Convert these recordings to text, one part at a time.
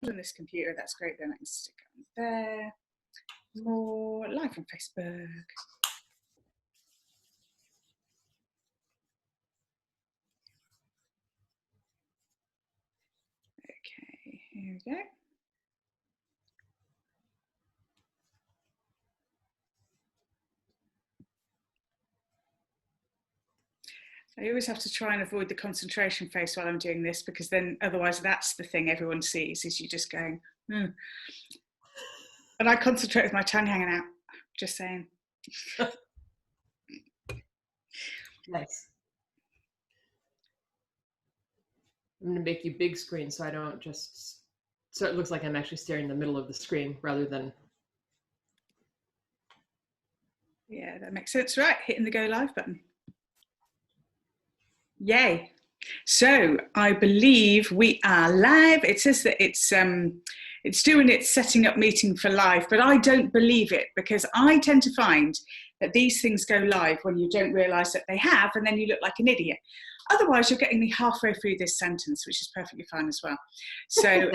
on this computer. That's great. Then I can stick it on there. More live on Facebook. Okay, here we go. I always have to try and avoid the concentration face while I'm doing this, because then otherwise that's the thing everyone sees, is you just going, And I concentrate with my tongue hanging out, just saying. Nice. I'm going to make you big screen so I don't just, so it looks like I'm actually staring in the middle of the screen rather than. Yeah, that makes sense. Right, hitting the go live button. Yay. So I believe we are live. It says that it's doing its setting up meeting for live, but I don't believe it, because I tend to find that these things go live when you don't realise that they have, and then you look like an idiot. Otherwise, you're getting me halfway through this sentence, which is perfectly fine as well. So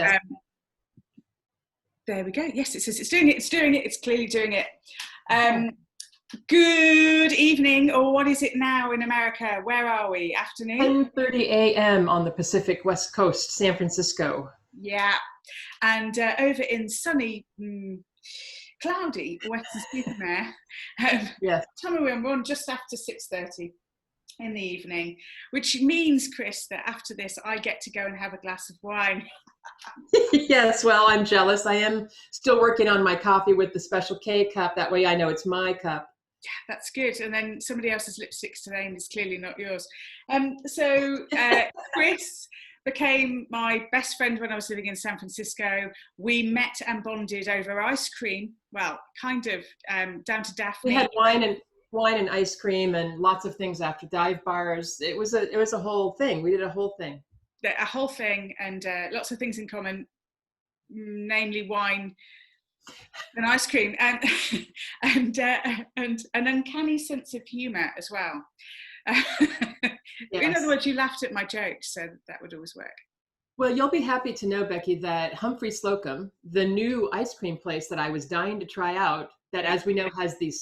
there we go. Yes, it says it's doing it. It's doing it. It's clearly doing it. Good evening, or what is it now in America? Where are we? Afternoon? 10:30 a.m. on the Pacific West Coast, San Francisco. Yeah, and over in sunny, cloudy Western Supermare. Yes. We're on just after 6:30 in the evening, which means, Kris, that after this I get to go and have a glass of wine. Yes, well, I'm jealous. I am still working on my coffee with the special K cup. That way I know it's my cup. Yeah, that's good. And then somebody else's lipstick's today and it's clearly not yours. Kris became my best friend when I was living in San Francisco. We met and bonded over ice cream. Well, kind of down to Daphne. We had wine and ice cream and lots of things after, dive bars. It was a whole thing. We did a whole thing. A whole thing, and lots of things in common, namely wine and ice cream, and an uncanny sense of humour as well. Yes. In other words, you laughed at my jokes, so that would always work. Well, you'll be happy to know, Becky, that Humphrey Slocum, the new ice cream place that I was dying to try out, that, as we know, has the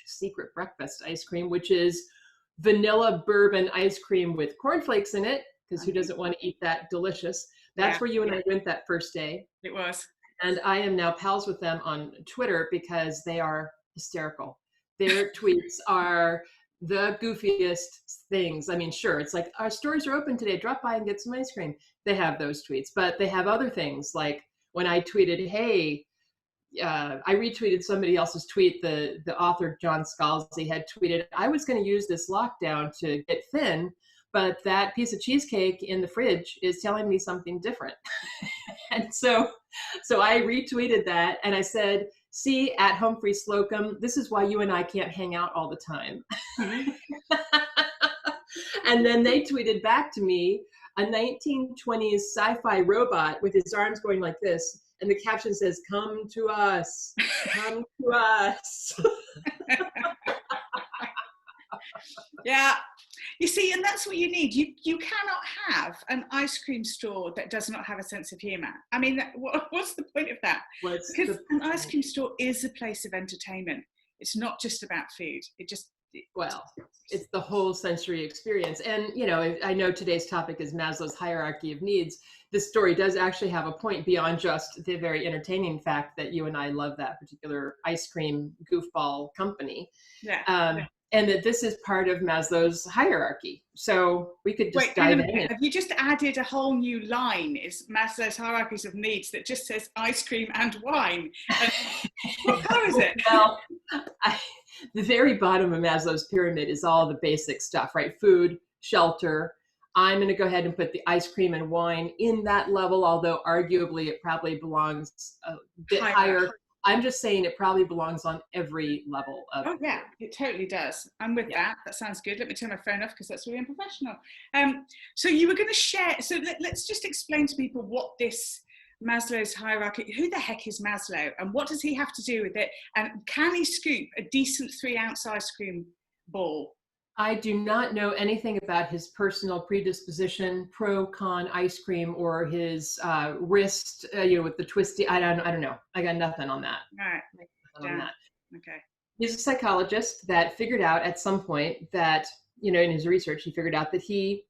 secret breakfast ice cream, which is vanilla bourbon ice cream with cornflakes in it, because who doesn't want to eat that delicious? That's where you and I went that first day. It was. And I am now pals with them on Twitter because they are hysterical. Their tweets are the goofiest things. I mean, sure, it's like, our stores are open today, drop by and get some ice cream. They have those tweets, but they have other things, like when I tweeted, hey, I retweeted somebody else's tweet. The author, John Scalzi, had tweeted, I was going to use this lockdown to get thin, but that piece of cheesecake in the fridge is telling me something different. And so I retweeted that and I said, see, at Humphrey Slocum, this is why you and I can't hang out all the time. And then they tweeted back to me a 1920s sci-fi robot with his arms going like this. And the caption says, come to us, come to us. Yeah. You see, and that's what you need. You cannot have an ice cream store that does not have a sense of humour. I mean, what's the point of that? Because an ice cream store is a place of entertainment. It's not just about food. It's the whole sensory experience. And, you know, I know today's topic is Maslow's hierarchy of needs. This story does actually have a point beyond just the very entertaining fact that you and I love that particular ice cream goofball company. Yeah. And that this is part of Maslow's hierarchy. So we could just dive in. Have you just added a whole new line? Is Maslow's hierarchies of needs that just says ice cream and wine? What color is it? Well, the very bottom of Maslow's pyramid is all the basic stuff, right? Food, shelter. I'm going to go ahead and put the ice cream and wine in that level, although arguably it probably belongs a bit higher. I'm just saying it probably belongs on every level of. Oh yeah, it totally does. I'm with that. That sounds good. Let me turn my phone off because that's really unprofessional. So you were going to share. So let's just explain to people what this Maslow's hierarchy. Who the heck is Maslow, and what does he have to do with it? And can he scoop a decent 3-ounce ice cream ball? I do not know anything about his personal predisposition, pro, con, ice cream, or his wrist, with the twisty. I don't know. I got nothing on that. All right. On Damn. that. Okay. He's a psychologist that figured out at some point that, in his research, he figured out that he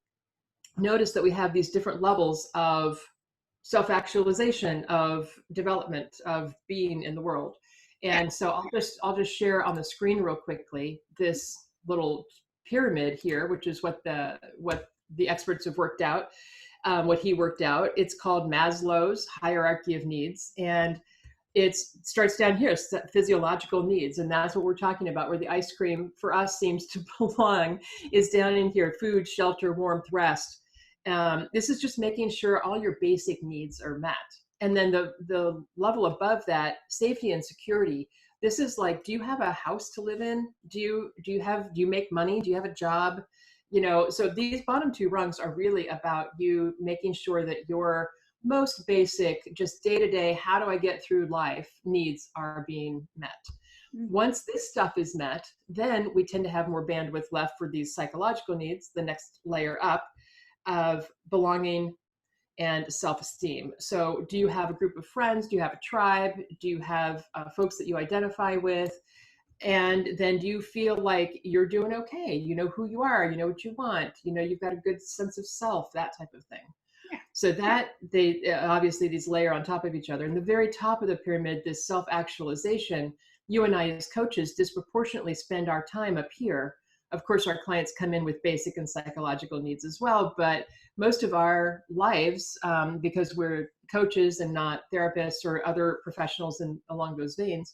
noticed that we have these different levels of self-actualization, of development, of being in the world. And so I'll just share on the screen real quickly this little pyramid here, which is what the experts have worked out, what he worked out. It's called Maslow's hierarchy of needs, and it starts down here, physiological needs, and that's what we're talking about, where the ice cream for us seems to belong, is down in here: food, shelter, warmth, rest. This is just making sure all your basic needs are met. And then the level above that, safety and security. This is like, do you have a house to live in? Do you make money? Do you have a job? So these bottom two rungs are really about you making sure that your most basic, just day-to-day, how do I get through life needs are being met. Once this stuff is met, then we tend to have more bandwidth left for these psychological needs, the next layer up, of belonging and self-esteem. So do you have a group of friends? Do you have a tribe? Do you have folks that you identify with? And then do you feel like you're doing okay? You know who you are, you know what you want, you've got a good sense of self, that type of thing. Yeah. So that they obviously these layer on top of each other. And the very top of the pyramid, this self-actualization, you and I as coaches disproportionately spend our time up here. Of course, our clients come in with basic and psychological needs as well, but most of our lives, because we're coaches and not therapists or other professionals along those veins,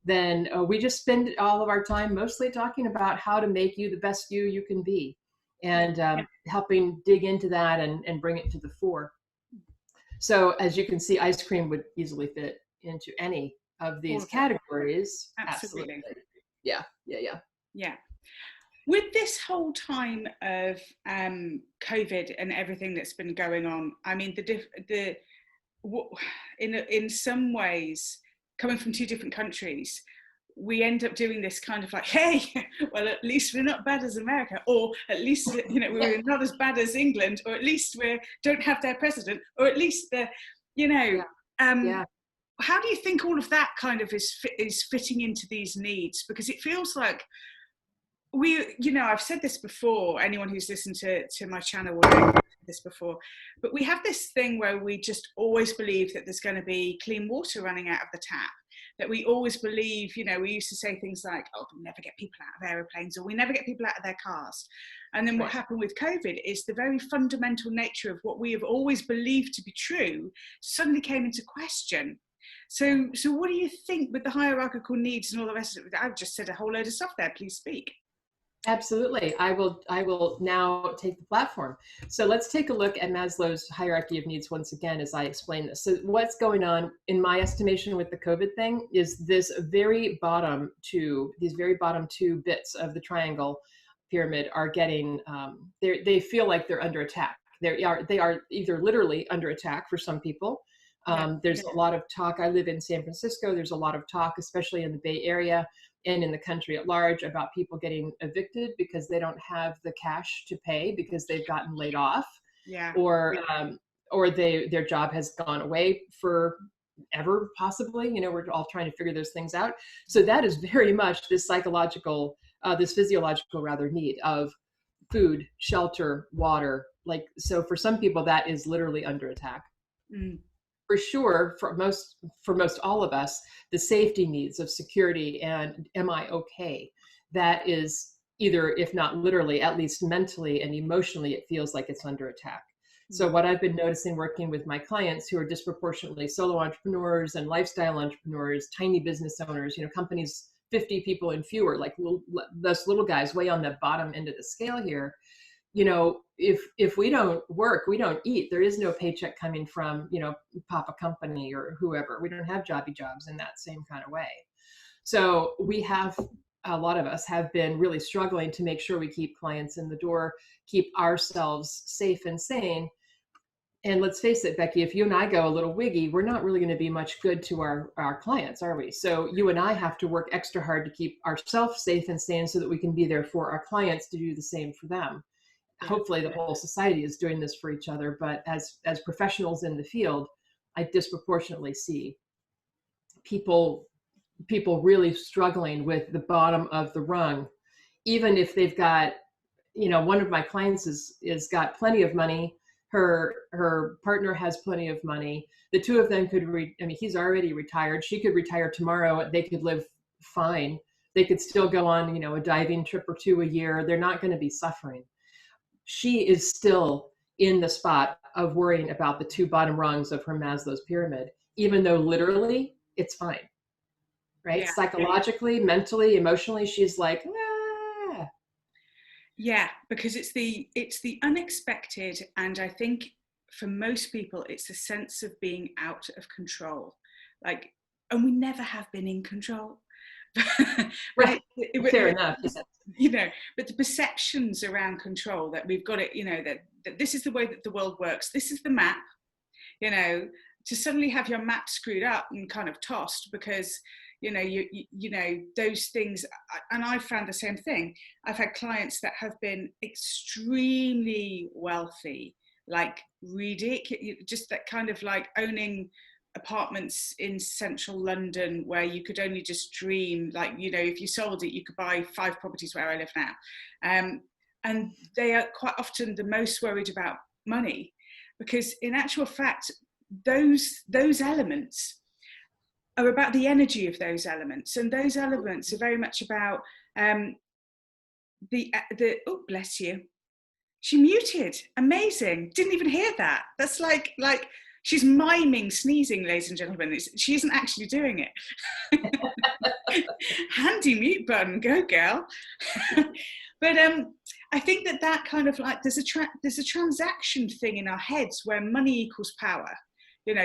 then we just spend all of our time mostly talking about how to make you the best you can be, and helping dig into that and bring it to the fore. So as you can see, ice cream would easily fit into any of these categories. Absolutely. Yeah. With this whole time of COVID and everything that's been going on, I mean, in some ways, coming from two different countries, we end up doing this kind of like, hey, well, at least we're not bad as America, or at least, we're not as bad as England, or at least we don't have their president, or at least how do you think all of that kind of is fitting into these needs? Because it feels like I've said this before, anyone who's listened to my channel will know this before, but we have this thing where we just always believe that there's going to be clean water running out of the tap, that we always believe, we used to say things like, oh, we'll never get people out of aeroplanes, or we never get people out of their cars. And then what happened with COVID is the very fundamental nature of what we have always believed to be true suddenly came into question. So what do you think with the hierarchical needs and all the rest of it? I've just said a whole load of stuff there. Please speak. Absolutely. I will now take the platform. So let's take a look at Maslow's hierarchy of needs once again as I explain this. So what's going on, in my estimation, with the COVID thing is these very bottom two bits of the triangle pyramid are getting, they feel like they're under attack. They are either literally under attack for some people. There's a lot of talk. I live in San Francisco. There's a lot of talk, especially in the Bay Area and in the country at large, about people getting evicted because they don't have the cash to pay because they've gotten laid off, or their job has gone away forever, possibly. We're all trying to figure those things out. So that is very much this physiological need of food, shelter, water. So for some people, that is literally under attack. For sure, for most all of us, the safety needs of security and am I okay? That is either, if not literally, at least mentally and emotionally, it feels like it's under attack. So what I've been noticing working with my clients who are disproportionately solo entrepreneurs and lifestyle entrepreneurs, tiny business owners, companies 50 people and fewer, like those little guys way on the bottom end of the scale here. If we don't work, we don't eat. There is no paycheck coming from, Papa Company or whoever. We don't have jobby jobs in that same kind of way. So a lot of us have been really struggling to make sure we keep clients in the door, keep ourselves safe and sane, And let's face it, Becky, if you and I go a little wiggy, we're not really going to be much good to our clients, are we? So you and I have to work extra hard to keep ourselves safe and sane so that we can be there for our clients to do the same for them. Yeah. Hopefully the whole society is doing this for each other, but as professionals in the field, I disproportionately see people really struggling with the bottom of the rung, even if they've got, one of my clients is got plenty of money. Her partner has plenty of money. The two of them could he's already retired. She could retire tomorrow. They could live fine. They could still go on, a diving trip or two a year. They're not going to be suffering. She is still in the spot of worrying about the two bottom rungs of her Maslow's pyramid, even though literally it's fine, right? Yeah. Psychologically, mentally, emotionally, she's like, ah. Yeah, because it's the unexpected, and I think for most people it's a sense of being out of control, like, and we never have been in control. Right. Fair enough. But the perceptions around control, that we've got it, that this is the way that the world works, this is the map, to suddenly have your map screwed up and kind of tossed because those things. And I've found the same thing. I've had clients that have been extremely wealthy, like ridiculous, just that kind of like owning apartments in central London where you could only just dream, like, if you sold it you could buy 5 properties where I live now, and they are quite often the most worried about money, because in actual fact those elements are about the energy of those elements, and those elements are very much about the oh, bless you, she muted, amazing, didn't even hear that. That's like she's miming sneezing, ladies and gentlemen. She isn't actually doing it. Handy mute button, go girl. But I think that kind of like there's a transaction thing in our heads where money equals power,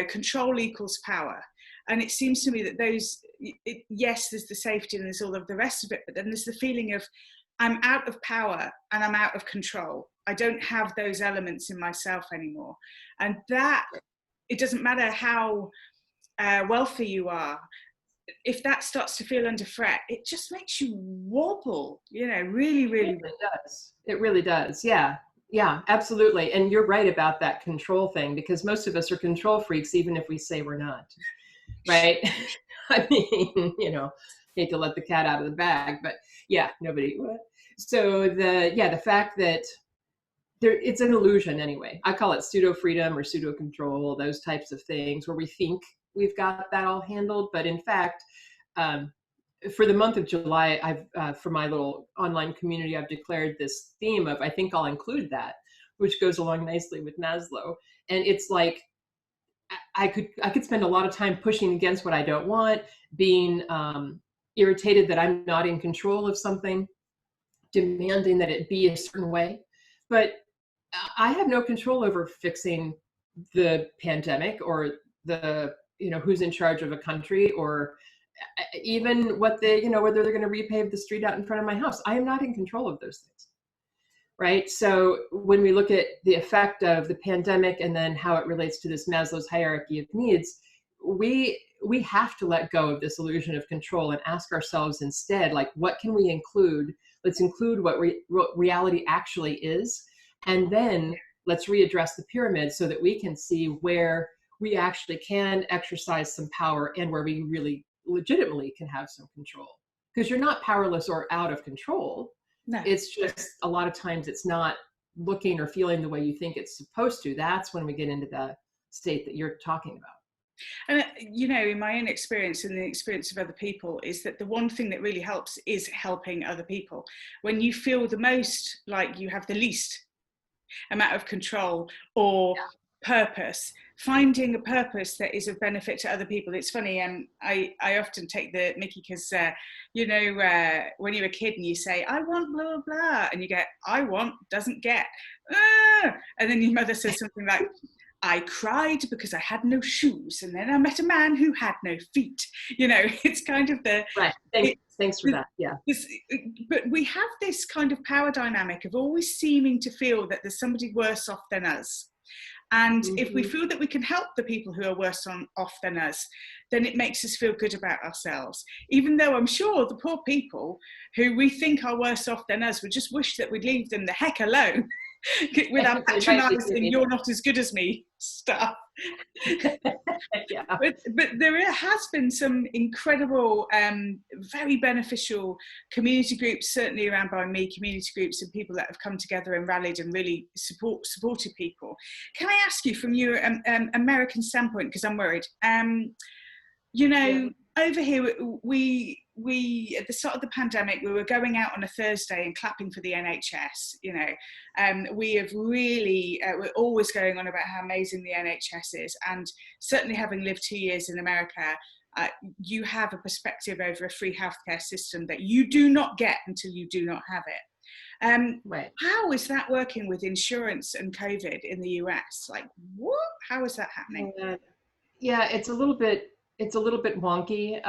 control equals power. And it seems to me that yes, there's the safety and there's all of the rest of it, but then there's the feeling of I'm out of power and I'm out of control. I don't have those elements in myself anymore. And that, it doesn't matter how wealthy you are, if that starts to feel under threat, it just makes you wobble, really, really. It really does. It really does. Yeah. Yeah, absolutely. And you're right about that control thing, because most of us are control freaks, even if we say we're not. Right. I mean, hate to let the cat out of the bag, but yeah, nobody. So the fact that it's an illusion anyway. I call it pseudo freedom or pseudo control, those types of things where we think we've got that all handled. But in fact, for the month of July, I've for my little online community, I've declared this theme of, I think I'll include that, which goes along nicely with Maslow. And it's like, I could spend a lot of time pushing against what I don't want, being irritated that I'm not in control of something, demanding that it be a certain way. But I have no control over fixing the pandemic or the, who's in charge of a country, or even what whether they're going to repave the street out in front of my house. I am not in control of those things. Right. So when we look at the effect of the pandemic and then how it relates to this Maslow's hierarchy of needs, we have to let go of this illusion of control and ask ourselves instead, like, what can we include? Let's include what reality actually is. And then let's readdress the pyramid so that we can see where we actually can exercise some power and where we really legitimately can have some control. Because you're not powerless or out of control. No. It's just a lot of times it's not looking or feeling the way you think it's supposed to. That's when we get into the state that you're talking about. And, in my own experience and the experience of other people, is that the one thing that really helps is helping other people. When you feel the most like you have the least amount of control or purpose, finding a purpose that is of benefit to other people. It's funny, I often take the mickey because when you're a kid and you say I want blah blah blah, and you get I want doesn't get, and then your mother says something like I cried because I had no shoes, and then I met a man who had no feet. It's kind of the right. Thanks for that. Yeah. But we have this kind of power dynamic of always seeming to feel that there's somebody worse off than us. And if we Mm-hmm. feel that we can help the people who are worse off than us, then it makes us feel good about ourselves. Even though I'm sure the poor people who we think are worse off than us would just wish that we'd leave them the heck alone with our Right. patronising, you're not as good as me stuff. Yeah. But there has been some incredible, very beneficial community groups, certainly around by me, community groups and people that have come together and rallied and really supported people. Can I ask you from your American standpoint, because I'm worried, Yeah. over here, we at the start of the pandemic, we were going out on a Thursday and clapping for the NHS. We have really, we're always going on about how amazing the NHS is. And certainly having lived 2 years in America, you have a perspective over a free healthcare system that you do not get until you do not have it. Right. How is that working with insurance and COVID in the US? Like, what? How is that happening? Yeah, it's a little bit wonky.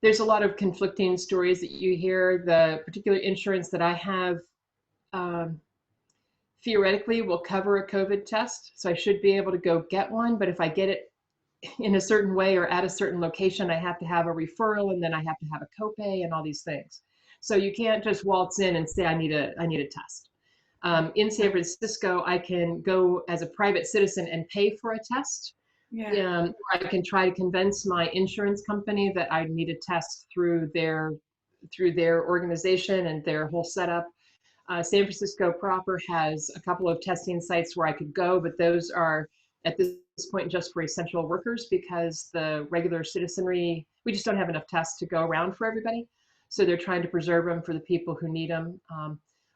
There's a lot of conflicting stories that you hear. The particular insurance that I have um, theoretically will cover a COVID test, so I should be able to go get one. But if I get it in a certain way or at a certain location, I have to have a referral, and then I have to have a copay and all these things. So you can't just waltz in and say I need a test. In San Francisco, I can go as a private citizen and pay for a test. Yeah. Or I can try to convince my insurance company that I need a test through their organization and their whole setup. San Francisco proper has a couple of testing sites where I could go, but those are at this point just for essential workers, because the regular citizenry, we just don't have enough tests to go around for everybody. So they're trying to preserve them for the people who need them.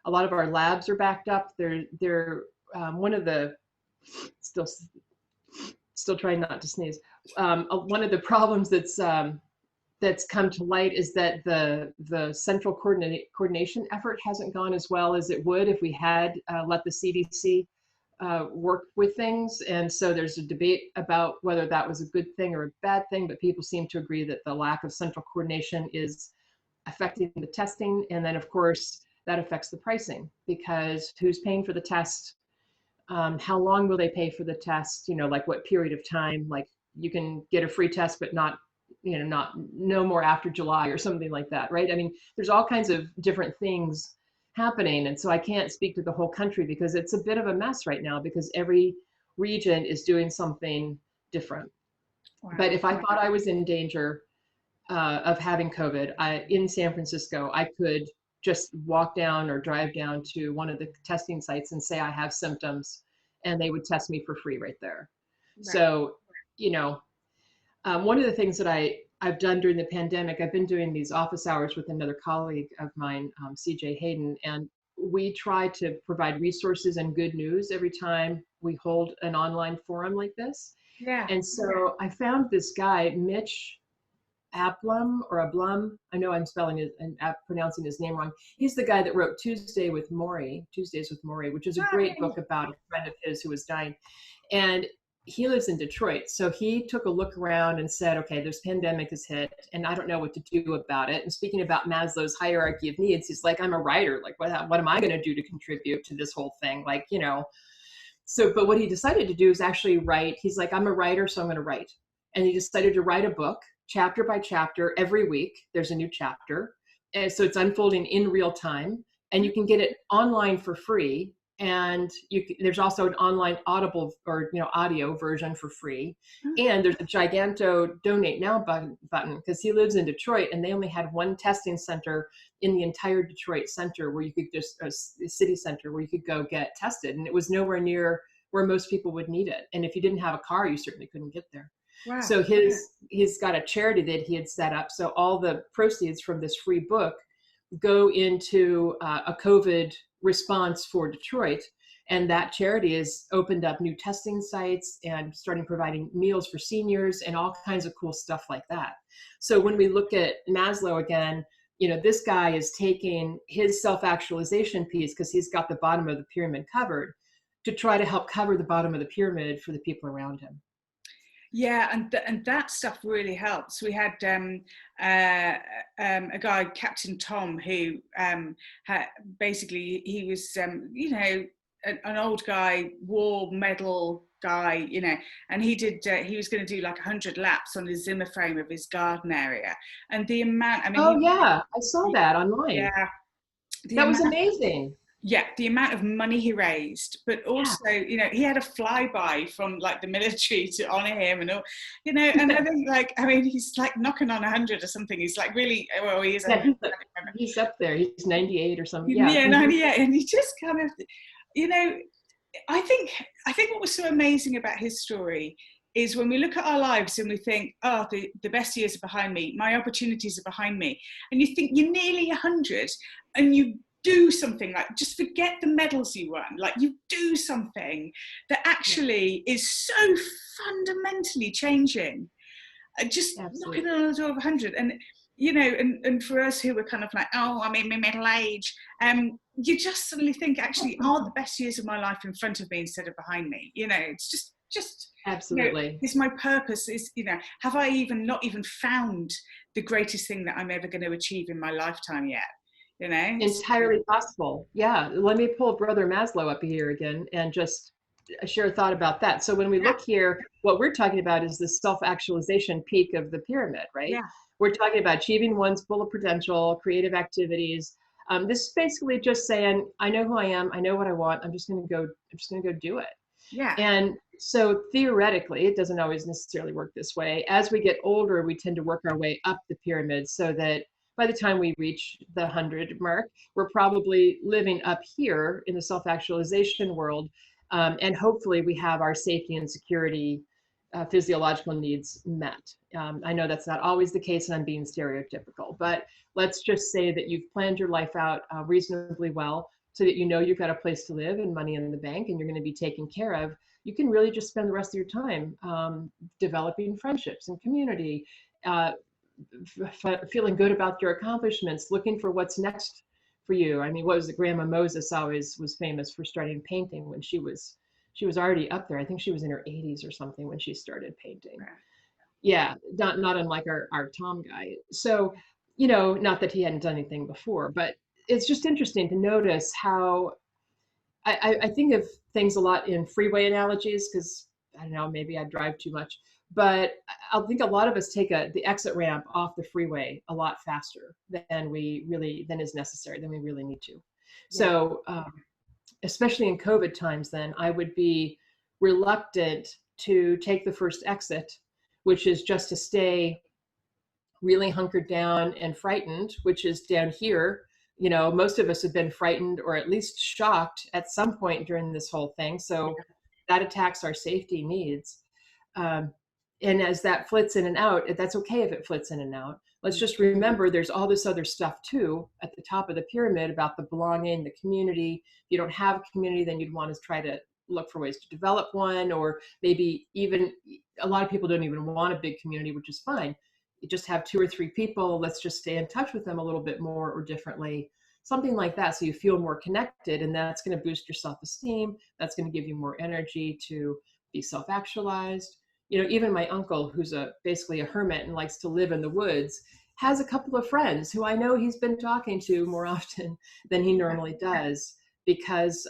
A lot of our labs are backed up. They're one of the still trying not to sneeze. One of the problems that's come to light is that the central coordination effort hasn't gone as well as it would if we had let the CDC work with things. And so there's a debate about whether that was a good thing or a bad thing, but people seem to agree that the lack of central coordination is affecting the testing. And then of course that affects the pricing, because who's paying for the test? How long will they pay for the test? Like what period of time? Like you can get a free test, but not no more after July or something like that, right? I mean, there's all kinds of different things happening. And so I can't speak to the whole country because it's a bit of a mess right now, because every region is doing something different. Wow. But if I thought I was in danger of having COVID in San Francisco, I could just walk down or drive down to one of the testing sites and say I have symptoms, and they would test me for free right there. Right. So, one of the things that I've done during the pandemic, I've been doing these office hours with another colleague of mine, CJ Hayden, and we try to provide resources and good news every time we hold an online forum like this. Yeah. And so I found this guy, Mitch Ablum or Ablum. I know I'm pronouncing his name wrong. He's the guy that wrote Tuesdays with Maury, which is a great book about a friend of his who was dying. And he lives in Detroit. So he took a look around and said, okay, this pandemic has hit and I don't know what to do about it. And speaking about Maslow's hierarchy of needs, he's like, I'm a writer. Like, what am I going to do to contribute to this whole thing? Like, so, but what he decided to do is actually write. He's like, I'm a writer, so I'm going to write. And he decided to write a book, chapter by chapter. Every week, there's a new chapter. And so it's unfolding in real time. And you can get it online for free. And there's also an online audible or audio version for free. And there's a giganto donate now button because he lives in Detroit and they only had one testing center in the entire Detroit center where you could just a city center where you could go get tested, and it was nowhere near where most people would need it. And if you didn't have a car, you certainly couldn't get there. Wow. So he's got a charity that he had set up. So all the proceeds from this free book go into a COVID response for Detroit. And that charity has opened up new testing sites and starting providing meals for seniors and all kinds of cool stuff like that. So when we look at Maslow again, this guy is taking his self-actualization piece because he's got the bottom of the pyramid covered to try to help cover the bottom of the pyramid for the people around him. Yeah, and that stuff really helps. We had a guy, Captain Tom, who basically he was an old guy, war medal guy, you know, and he was going to do like 100 laps on his Zimmer frame of his garden area. And the amount, I mean, Oh yeah, I saw that online. yeah, the That was amount, amazing. yeah, the amount of money he raised, but Yeah. also, you know, he had a flyby from like the military to honor him and all, you know, and I think like, I mean, he's like knocking on 100 or something. He's like really, well, he is Yeah, 100. he's up there. He's 98 or something. Yeah. Yeah, Mhm. 98. And he just kind of, you know, I think what was so amazing about his story is when we look at our lives and we think, oh, the best years are behind me, my opportunities are behind me, and you think you're nearly 100 and you do something, like just forget the medals you won, like you do something that actually is so fundamentally changing, just knocking Absolutely. on the door of 100. And you know, and for us who were kind of like, oh, I'm in my middle age, you just suddenly think, actually, are the best years of my life in front of me instead of behind me? You know, it's just you know, Absolutely. is my purpose, is, you know, have I even not even found the greatest thing that I'm ever going to achieve in my lifetime yet? You know, Entirely possible. Yeah. Let me pull Brother Maslow up here again and just share a thought about that. So when we yeah, look here, what we're talking about is the self-actualization peak of the pyramid, right? yeah, We're talking about achieving one's full potential, creative activities. This is basically just saying, I know who I am, I know what I want. I'm just going to go. I'm just going to go do it. yeah, And so theoretically, it doesn't always necessarily work this way. As we get older, we tend to work our way up the pyramid so that by the time we reach the 100 mark, we're probably living up here in the self actualization world. And hopefully, we have our safety and security physiological needs met. I know that's not always the case, and I'm being stereotypical, but let's just say that you've planned your life out reasonably well so that you know you've got a place to live and money in the bank and you're going to be taken care of. You can really just spend the rest of your time developing friendships and community, uh, feeling good about your accomplishments, looking for what's next for you. I mean, what was it? Grandma Moses always was famous for starting painting when she was already up there. I think she was in her 80s or something when she started painting. Yeah, not unlike our Tom guy. So, you know, not that he hadn't done anything before, but it's just interesting to notice how I think of things a lot in freeway analogies because I don't know, maybe I drive too much, but I think a lot of us take the exit ramp off the freeway a lot faster than is necessary, than we really need to. yeah. So, especially in COVID times, then I would be reluctant to take the first exit, which is just to stay really hunkered down and frightened, which is down here. You know, most of us have been frightened or at least shocked at some point during this whole thing. So that attacks our safety needs. Um, and as that flits in and out, that's okay if it flits in and out. Let's just remember there's all this other stuff too at the top of the pyramid about the belonging, the community. If you don't have a community, then you'd want to try to look for ways to develop one, or maybe even a lot of people don't even want a big community, which is fine. You just have 2 or 3 people. Let's just stay in touch with them a little bit more or differently, something like that. So you feel more connected, and that's going to boost your self-esteem. That's going to give you more energy to be self-actualized. You know, even my uncle, who's basically a hermit and likes to live in the woods, has a couple of friends who I know he's been talking to more often than he normally does because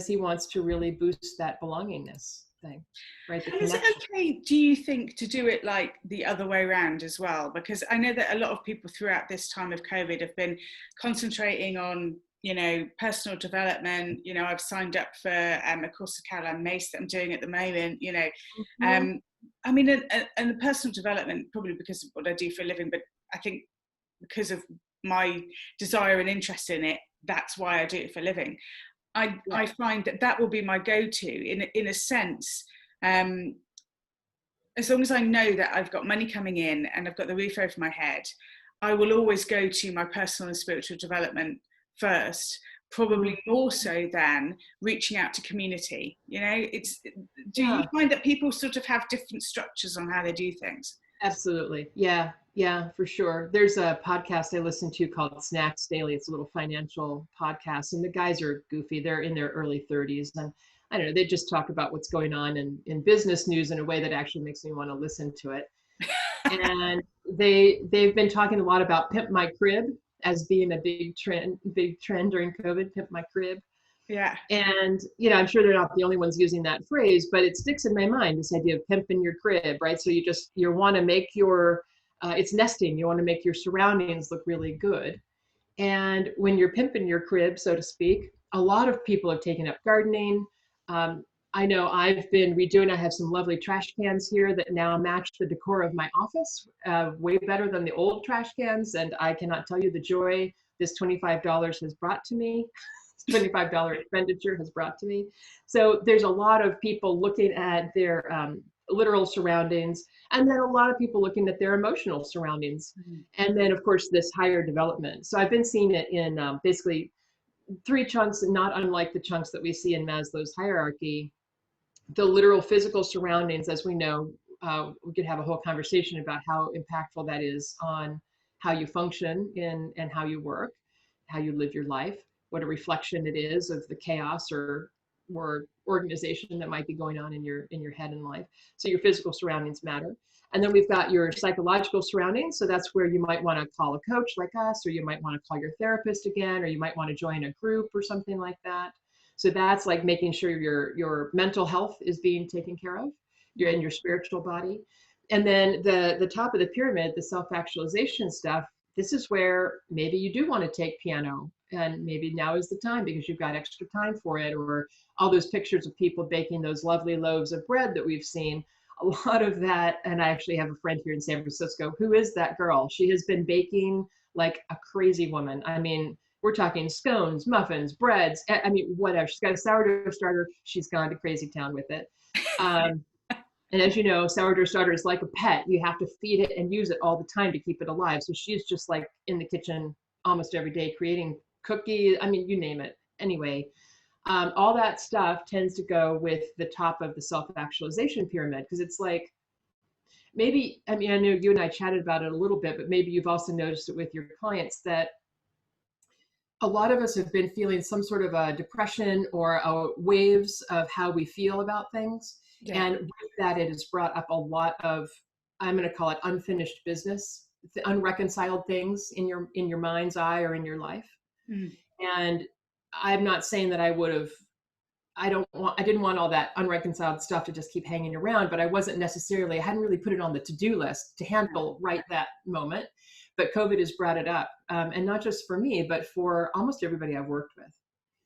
he wants to really boost that belongingness thing, right? The And is it connection. okay, do you think, to do it like the other way around as well? Because I know that a lot of people throughout this time of COVID have been concentrating on, you know, personal development. You know, I've signed up for a course of Caroline Mace that I'm doing at the moment, you know. Mhm. I mean, and the personal development, probably because of what I do for a living, but I think because of my desire and interest in it, that's why I do it for a living. Yeah. I find that that will be my go-to in a sense. Um, as long as I know that I've got money coming in and I've got the roof over my head, I will always go to my personal and spiritual development first, probably Mhm. more so than reaching out to community. You know, do you Yeah. find that people sort of have different structures on how they do things? Absolutely. Yeah. Yeah, for sure. There's a podcast I listen to called Snacks Daily. It's a little financial podcast, and the guys are goofy. They're in their early 30s. And I don't know, they just talk about what's going on in business news in a way that actually makes me want to listen to it. And they've been talking a lot about Pimp My Crib as being a big trend during COVID, Pimp My Crib. Yeah. And, you know, I'm sure they're not the only ones using that phrase, but it sticks in my mind, this idea of pimping your crib, right? So you want to make your, it's nesting. You want to make your surroundings look really good. And when you're pimping your crib, so to speak, a lot of people have taken up gardening. I know I've been redoing, I have some lovely trash cans here that now match the decor of my office, way better than the old trash cans. And I cannot tell you the joy this $25 has brought to me. $25 expenditure has brought to me. So there's a lot of people looking at their literal surroundings, and then a lot of people looking at their emotional surroundings. Mm. And then, of course, this higher development. So I've been seeing it in basically three chunks, not unlike the chunks that we see in Maslow's hierarchy. The literal physical surroundings, as we know, we could have a whole conversation about how impactful that is on how you function and how you work, how you live your life, what a reflection it is of the chaos or organization that might be going on in your head and life. So your physical surroundings matter. And then we've got your psychological surroundings. So that's where you might want to call a coach like us, or you might want to call your therapist again, or you might want to join a group or something like that. So that's like making sure your mental health is being taken care of, you're in your spiritual body. And then the top of the pyramid, the self-actualization stuff, this is where maybe you do want to take piano, and maybe now is the time because you've got extra time for it, or all those pictures of people baking those lovely loaves of bread that we've seen. A lot of that, and I actually have a friend here in San Francisco who is that girl. She has been baking like a crazy woman. I mean, we're talking scones, muffins, breads. I mean, whatever. She's got a sourdough starter. She's gone to crazy town with it. And as you know, sourdough starter is like a pet. You have to feed it and use it all the time to keep it alive. So she's just like in the kitchen almost every day creating cookies. I mean, you name it. Anyway, all that stuff tends to go with the top of the self-actualization pyramid, because it's like, maybe, I mean, I know you and I chatted about it a little bit, but maybe you've also noticed it with your clients that a lot of us have been feeling some sort of a depression or waves of how we feel about things. Yeah. And with that, it has brought up a lot of, I'm going to call it unfinished business, the unreconciled things in your mind's eye or in your life. Mm. And I'm not saying that I didn't want all that unreconciled stuff to just keep hanging around, but I hadn't really put it on the to-do list to handle right that moment. But COVID has brought it up, and not just for me, but for almost everybody I've worked with.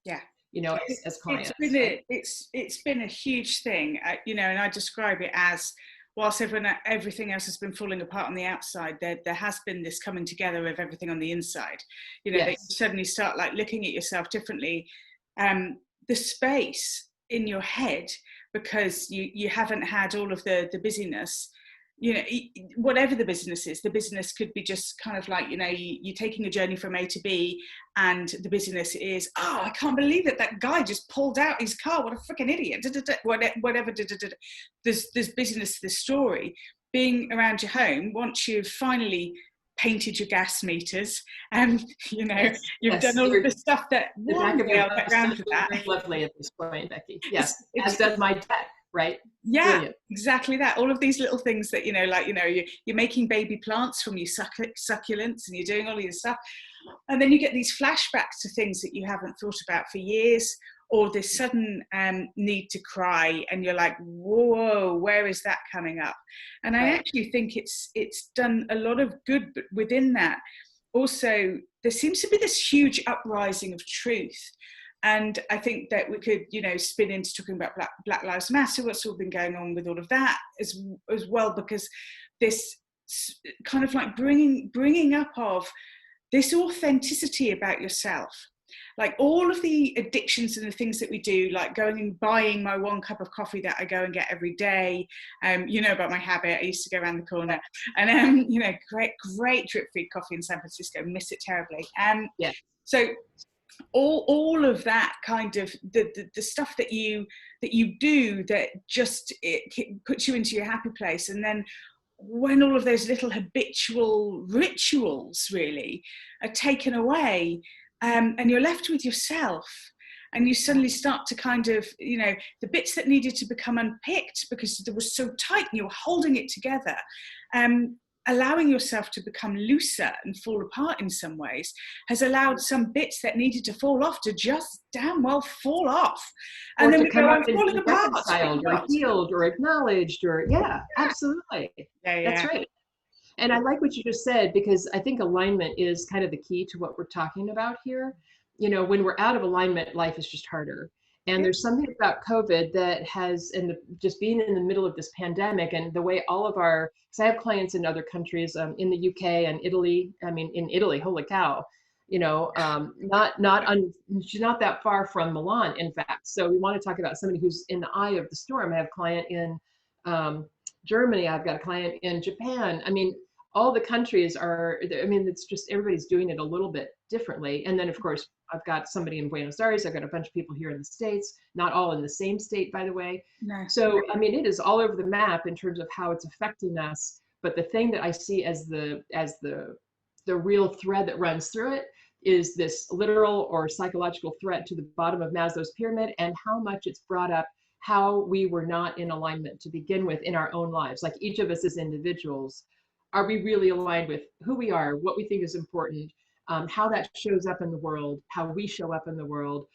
Yeah. You know, as clients. It's been a huge thing, you know, and I describe it as, whilst everything else has been falling apart on the outside, there has been this coming together of everything on the inside. You know, Yes. that you suddenly start like looking at yourself differently. The space in your head, because you haven't had all of the busyness. You know, whatever the business could be just kind of like, you know, you're taking a journey from A to B, and the business is, oh, I can't believe it, that guy just pulled out his car, what a freaking idiot, whatever. There's business to the story. Being around your home, once you've finally painted your gas meters, and you know, you've done all of the stuff that one day I'll get around to that. Lovely at this point, Becky. Yes, as does my deck, right? Yeah, brilliant. Exactly that. All of these little things that, you know, like, you know, you're making baby plants from your succulents, and you're doing all of this stuff, and then you get these flashbacks to things that you haven't thought about for years, or this sudden need to cry, and you're like, whoa, where is that coming up? And I actually think it's done a lot of good, but within that also there seems to be this huge uprising of truth. And I think that we could, you know, spin into talking about Black Lives Matter, what's all been going on with all of that as well, because this kind of like bringing up of this authenticity about yourself. Like all of the addictions and the things that we do, like going and buying my 1 cup of coffee that I go and get every day. You know about my habit. I used to go around the corner, and you know, great drip feed coffee in San Francisco. Miss it terribly. So all of that kind of the stuff that you do that just it puts you into your happy place, and then when all of those little habitual rituals really are taken away, and you're left with yourself, and you suddenly start to kind of, you know, the bits that needed to become unpicked because they were so tight and you were holding it together, allowing yourself to become looser and fall apart in some ways has allowed some bits that needed to fall off to just damn well fall off. And or then to we come go, up I'm and falling be apart. reconciled or healed or acknowledged or absolutely. Yeah, That's yeah. right. And I like what you just said, because I think alignment is kind of the key to what we're talking about here. You know, when we're out of alignment, life is just harder. And Yeah. there's something about COVID that has, and just being in the middle of this pandemic and the way all of our, because I have clients in other countries, in the UK and Italy. I mean, in Italy, holy cow, you know, she's not that far from Milan, in fact. So we want to talk about somebody who's in the eye of the storm. I have a client in Germany. I've got a client in Japan. I mean, all the countries are, I mean, it's just everybody's doing it a little bit differently. And then, of course, I've got somebody in Buenos Aires. I've got a bunch of people here in the States, not all in the same state, by the way. No. So, I mean, it is all over the map in terms of how it's affecting us. But the thing that I see as the real thread that runs through it is this literal or psychological threat to the bottom of Maslow's pyramid, and how much it's brought up how we were not in alignment to begin with in our own lives. Like each of us as individuals, are we really aligned with who we are, what we think is important, how that shows up in the world, how we show up in the world?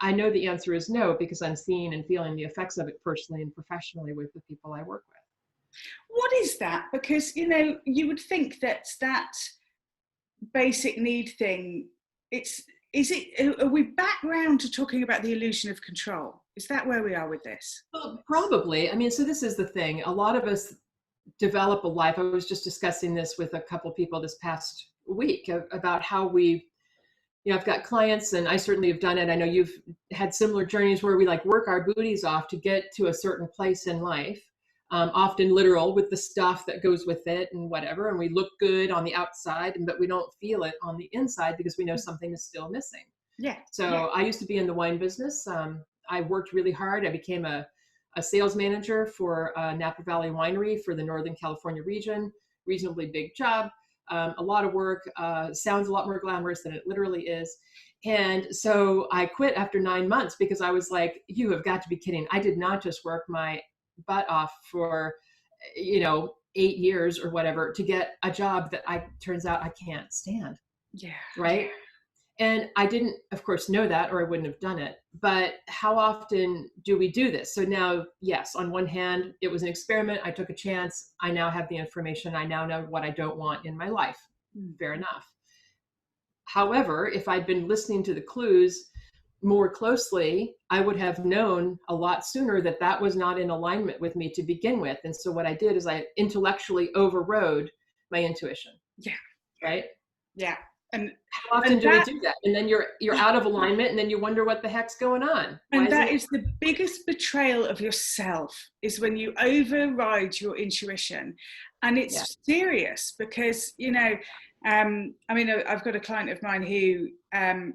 I know the answer is no, because I'm seeing and feeling the effects of it personally and professionally with the people I work with. What is that? Because, you know, you would think that basic need thing, are we back round to talking about the illusion of control? Is that where we are with this? Well, probably. I mean, so this is the thing. A lot of us develop a life. I was just discussing this with a couple people this past week about how we, you know, I've got clients, and I certainly have done it. I know you've had similar journeys where we like work our booties off to get to a certain place in life, often literal with the stuff that goes with it and whatever. And we look good on the outside, but we don't feel it on the inside because we know something is still missing. Yeah. So yeah. I used to be in the wine business. I worked really hard. I became a sales manager for Napa Valley Winery for the Northern California region. Reasonably big job, a lot of work, sounds a lot more glamorous than it literally is. And so I quit after 9 months because I was like, you have got to be kidding. I did not just work my butt off for, 8 years or whatever to get a job that turns out I can't stand. Yeah. Right. And I didn't, of course, know that, or I wouldn't have done it. But how often do we do this? So now, yes, on one hand, it was an experiment. I took a chance. I now have the information. I now know what I don't want in my life. Fair enough. However, if I'd been listening to the clues more closely, I would have known a lot sooner that that was not in alignment with me to begin with. And so what I did is I intellectually overrode my intuition. Yeah. Right? Yeah. And how often do we do that? And then you're out of alignment, and then you wonder what the heck's going on. And that is the biggest betrayal of yourself, is when you override your intuition. And it's serious because, I mean, I've got a client of mine who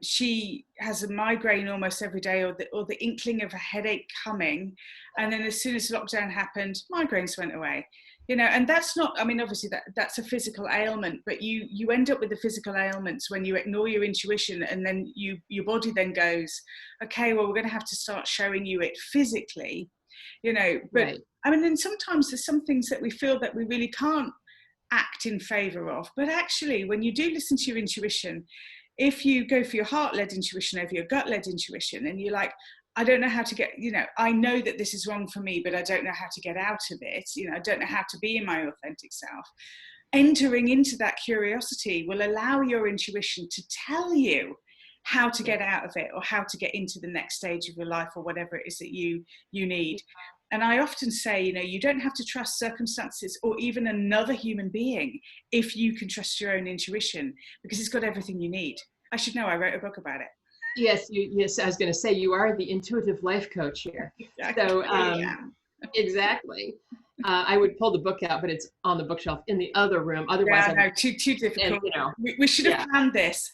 she has a migraine almost every day, or the inkling of a headache coming. And then as soon as lockdown happened, migraines went away. And that's not, I mean, obviously that's a physical ailment, but you end up with the physical ailments when you ignore your intuition, and then your body then goes, okay, well, we're going to have to start showing you it physically, but right. I mean, then sometimes there's some things that we feel that we really can't act in favor of, but actually when you do listen to your intuition, if you go for your heart-led intuition over your gut-led intuition, and you're like, I don't know how to get, I know that this is wrong for me, but I don't know how to get out of it. I don't know how to be in my authentic self. Entering into that curiosity will allow your intuition to tell you how to get out of it, or how to get into the next stage of your life, or whatever it is that you need. And I often say, you don't have to trust circumstances or even another human being if you can trust your own intuition, because it's got everything you need. I should know, I wrote a book about it. Yes, yes. I was going to say, you are the intuitive life coach here. Exactly. So, exactly. I would pull the book out, but it's on the bookshelf in the other room. Otherwise, no, too difficult. And, we should have planned this.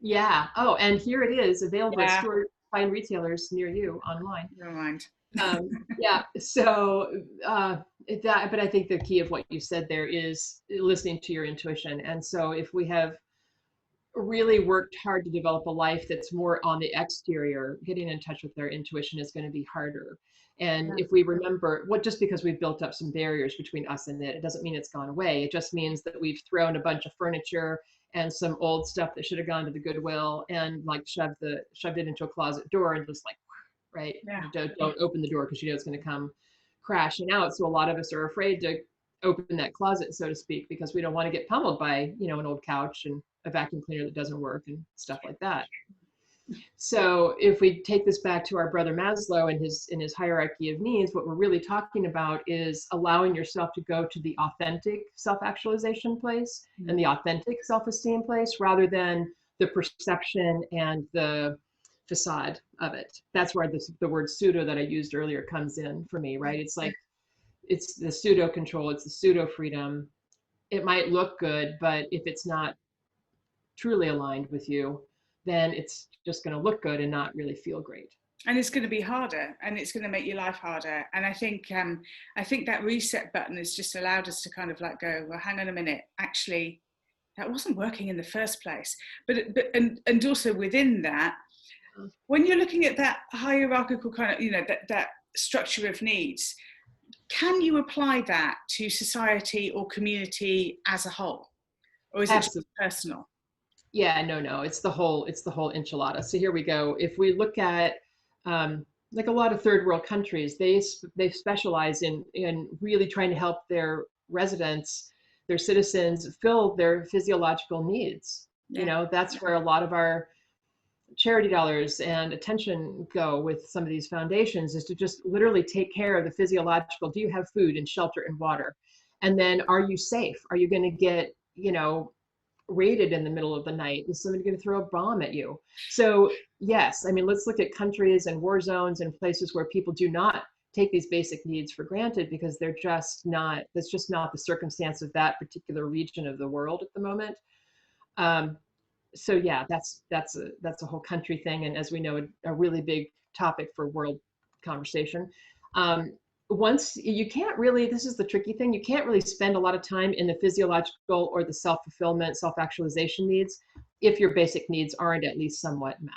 Yeah. Oh, and here it is, available at fine retailers near you online. Never mind. Yeah. So, but I think the key of what you said there is listening to your intuition. And so, if we have really worked hard to develop a life that's more on the exterior, getting in touch with their intuition is going to be harder. And Yeah. if we remember, what just because we've built up some barriers between us and it doesn't mean it's gone away. It just means that we've thrown a bunch of furniture and some old stuff that should have gone to the Goodwill and like shoved it into a closet door and just like, right, Yeah. don't open the door because you know it's going to come crashing out. So a lot of us are afraid to open that closet, so to speak, because we don't want to get pummeled by, you know, an old couch and a vacuum cleaner that doesn't work and stuff like that. So if we take this back to our brother Maslow and his hierarchy of needs, what we're really talking about is allowing yourself to go to the authentic self-actualization place and the authentic self-esteem place rather than the perception and the facade of it. That's where the word pseudo that I used earlier comes in for me, right? It's like, it's the pseudo control, it's the pseudo freedom. It might look good, but if it's not truly aligned with you, then it's just going to look good and not really feel great. And it's going to be harder, and it's going to make your life harder. And I think that reset button has just allowed us to kind of like go, well, hang on a minute, actually, that wasn't working in the first place. But and also within that, when you're looking at that hierarchical kind of, you know, that structure of needs, can you apply that to society or community as a whole, or is it just personal? Yeah, no, it's the whole enchilada. So here we go. If we look at like a lot of third world countries, they specialize in really trying to help their residents, their citizens, fill their physiological needs. Yeah. You know, that's where a lot of our charity dollars and attention go with some of these foundations, is to just literally take care of the physiological. Do you have food and shelter and water? And then, are you safe? Are you going to get, you know, raided in the middle of the night? Is somebody going to throw a bomb at you? So yes, I mean, let's look at countries and war zones and places where people do not take these basic needs for granted because they're just not, that's just not the circumstance of that particular region of the world at the moment. So yeah, that's a whole country thing, and as we know, a really big topic for world conversation. Once you can't really, this is the tricky thing, you can't really spend a lot of time in the physiological or the self-fulfillment, self-actualization needs if your basic needs aren't at least somewhat met,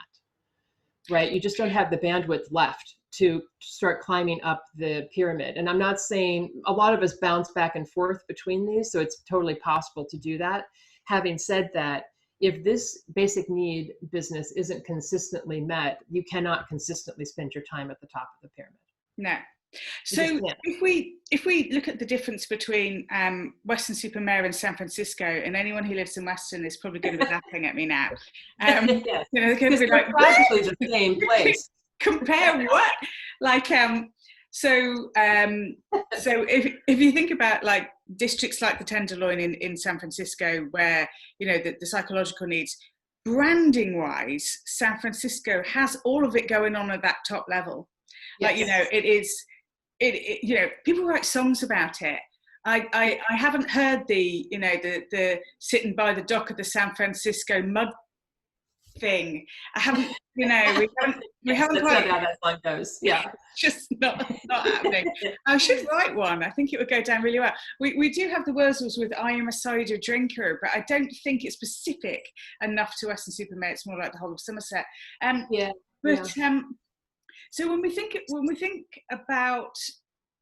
right? You just don't have the bandwidth left to start climbing up the pyramid. And I'm not saying, a lot of us bounce back and forth between these, so it's totally possible to do that. Having said that, if this basic need business isn't consistently met, you cannot consistently spend your time at the top of the pyramid. No. So if we look at the difference between Weston-super-Mare and San Francisco, and anyone who lives in Weston is probably going to be laughing at me now. Yes, you know, they're going to be like, practically the same place. Compare what? Like, so if you think about like districts like the Tenderloin in San Francisco, where, you know, the psychological needs, branding wise, San Francisco has all of it going on at that top level. Like, you know, it you know, people write songs about it. I haven't heard the, you know, the sitting by the dock of the San Francisco mud thing. I haven't, you know, we haven't quite. That's not how that song goes. Yeah, just not happening. I should write one. I think it would go down really well. We do have the Wurzels with "I am a cider drinker," but I don't think it's specific enough to Weston-super-Mare. It's more like the whole of Somerset. So when we think about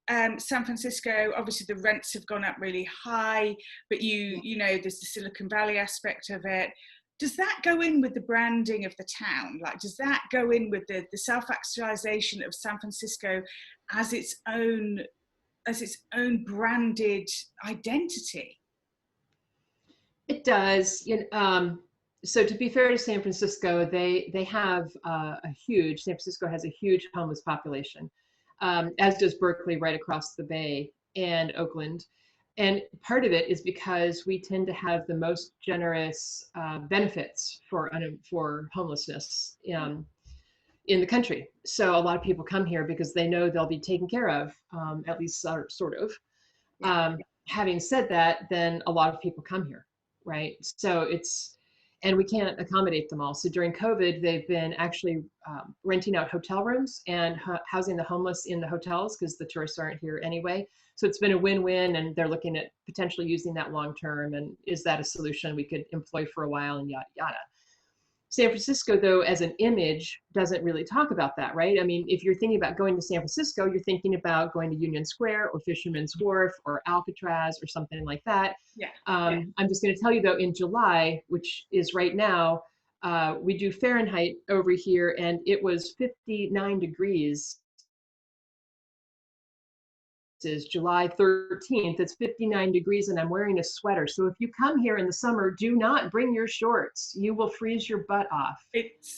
San Francisco, obviously the rents have gone up really high, but you know, there's the Silicon Valley aspect of it. Does that go in with the branding of the town? Like, does that go in with the self-actualization of San Francisco as its own branded identity? It does. So to be fair to San Francisco, they have San Francisco has a huge homeless population, as does Berkeley right across the bay, and Oakland. And part of it is because we tend to have the most generous benefits for homelessness in the country. So a lot of people come here because they know they'll be taken care of, at least sort of. Having said that, then a lot of people come here, right? So and we can't accommodate them all. So during COVID, they've been actually renting out hotel rooms and housing the homeless in the hotels because the tourists aren't here anyway. So it's been a win-win, and they're looking at potentially using that long-term, and is that a solution we could employ for a while, and yada, yada. San Francisco, though, as an image, doesn't really talk about that, right? I mean, if you're thinking about going to San Francisco, you're thinking about going to Union Square or Fisherman's Wharf or Alcatraz or something like that. Yeah. I'm just going to tell you, though, in July, which is right now, we do Fahrenheit over here, and it was 59 degrees. Is July 13th. It's 59 degrees and I'm wearing a sweater. So if you come here in the summer, do not bring your shorts. You will freeze your butt off.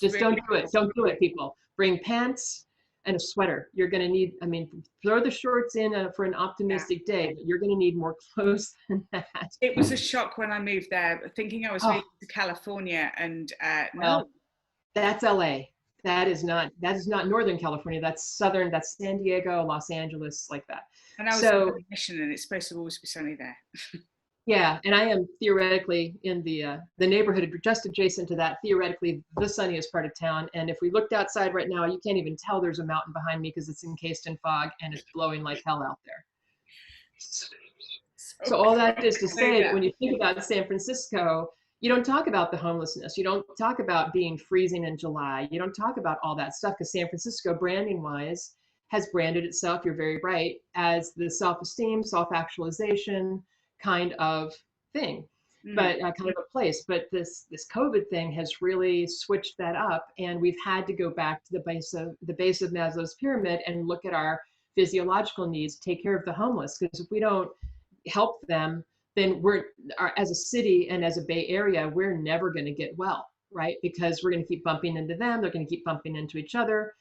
Just don't do it. Don't do it, people. Bring pants and a sweater. You're going to need, I mean, throw the shorts in for an optimistic day, but you're going to need more clothes than that. It was a shock when I moved there, thinking I was moving to California, and well, that's LA. That is not Northern California. That's Southern. That's San Diego, Los Angeles, like that. And I was on a mission, and it's supposed to always be sunny there. Yeah, and I am theoretically in the neighborhood just adjacent to that, theoretically the sunniest part of town. And if we looked outside right now, you can't even tell there's a mountain behind me because it's encased in fog and it's blowing like hell out there. So all that is to say that when you think about San Francisco, you don't talk about the homelessness. You don't talk about being freezing in July. You don't talk about all that stuff because San Francisco, branding wise, has branded itself, you're very right, as the self-esteem, self-actualization kind of thing, but kind of a place. But this COVID thing has really switched that up, and we've had to go back to the base of Maslow's pyramid and look at our physiological needs, take care of the homeless, because if we don't help them, then as a city and as a Bay Area, we're never going to get well, right? Because we're going to keep bumping into them. They're going to keep bumping into each other.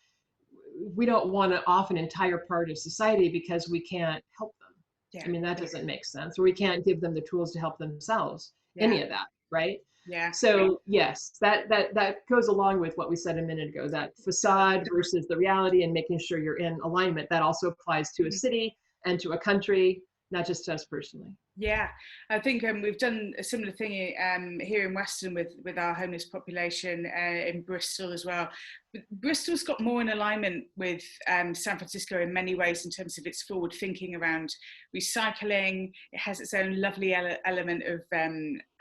We don't want to off an entire part of society because we can't help them. Yeah. I mean, that doesn't make sense. Or we can't give them the tools to help themselves, any of that, right? Yeah. So yes, that goes along with what we said a minute ago, that facade versus the reality and making sure you're in alignment. That also applies to a city and to a country, not just to us personally. Yeah, I think we've done a similar thing here in Weston with our homeless population in Bristol as well. But Bristol's got more in alignment with San Francisco in many ways in terms of its forward thinking around recycling. It has its own lovely element of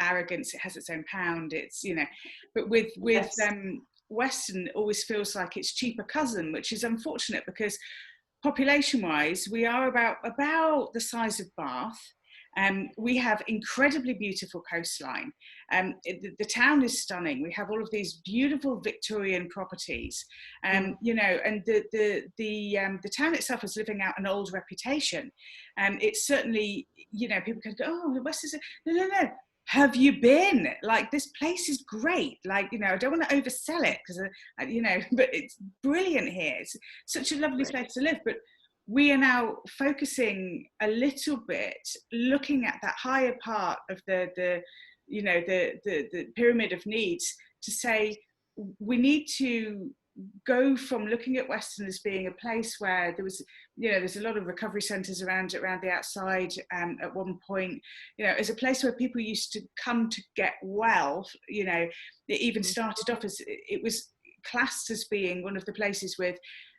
arrogance. It has its own pound. It's, you know, but with Weston always feels like its cheaper cousin, which is unfortunate because population-wise, we are about the size of Bath. We have incredibly beautiful coastline. The town is stunning. We have all of these beautiful Victorian properties, you know, and the town itself is living out an old reputation. It's certainly, you know, people can go, oh, the West is no. Have you been? Like, this place is great. Like, you know, I don't want to oversell it because, you know, but it's brilliant here. It's such a lovely place to live. But we are now focusing a little bit, looking at that higher part of the you know, the pyramid of needs to say we need to go from looking at Weston as being a place where there was, you know, there's a lot of recovery centres around the outside at one point, you know, as a place where people used to come to get well. You know, it even started off as, it was classed as being one of the places with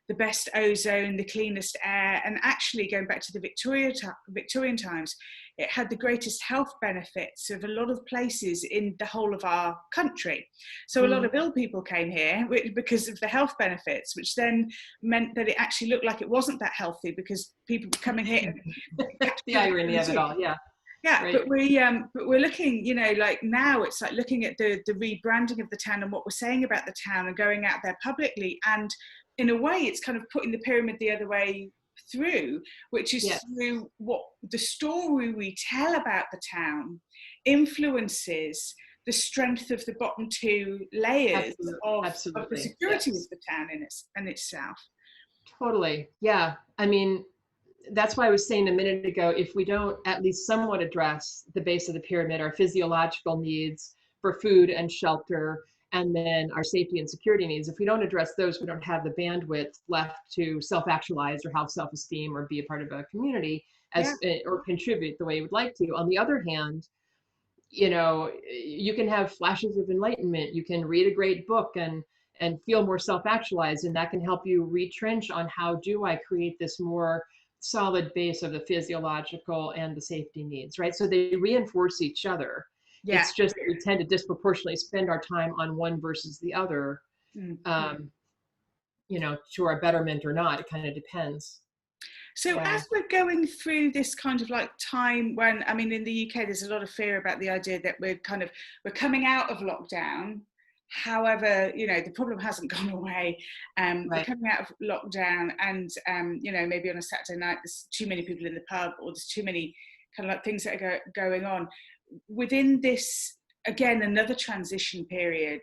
the best ozone, the cleanest air, and actually going back to the Victorian times, it had the greatest health benefits of a lot of places in the whole of our country. So a lot of ill people came here because of the health benefits, which then meant that it actually looked like it wasn't that healthy because people were coming here. The irony of it all, yeah. Yeah, right. But we're looking, you know, like now it's like looking at the rebranding of the town and what we're saying about the town and going out there publicly, and in a way it's kind of putting the pyramid the other way through, which is through what the story we tell about the town influences the strength of the bottom two layers of the security of the town in itself. Totally, yeah. I mean, that's why I was saying a minute ago, if we don't at least somewhat address the base of the pyramid, our physiological needs for food and shelter, and then our safety and security needs, if we don't address those, we don't have the bandwidth left to self-actualize or have self-esteem or be a part of a community or contribute the way you would like to. On the other hand, you know, you can have flashes of enlightenment. You can read a great book and feel more self-actualized, and that can help you retrench on how do I create this more solid base of the physiological and the safety needs, right? So they reinforce each other. Yeah. It's just that we tend to disproportionately spend our time on one versus the other, um, to our betterment or not. It kind of depends. So Yeah. as we're going through this kind of like time when, I mean, in the UK, there's a lot of fear about the idea that we're coming out of lockdown. However, the problem hasn't gone away. We're Right. coming out of lockdown and, maybe on a Saturday night, there's too many people in the pub, or there's too many kind of like things that are going on. Within this, again, another transition period,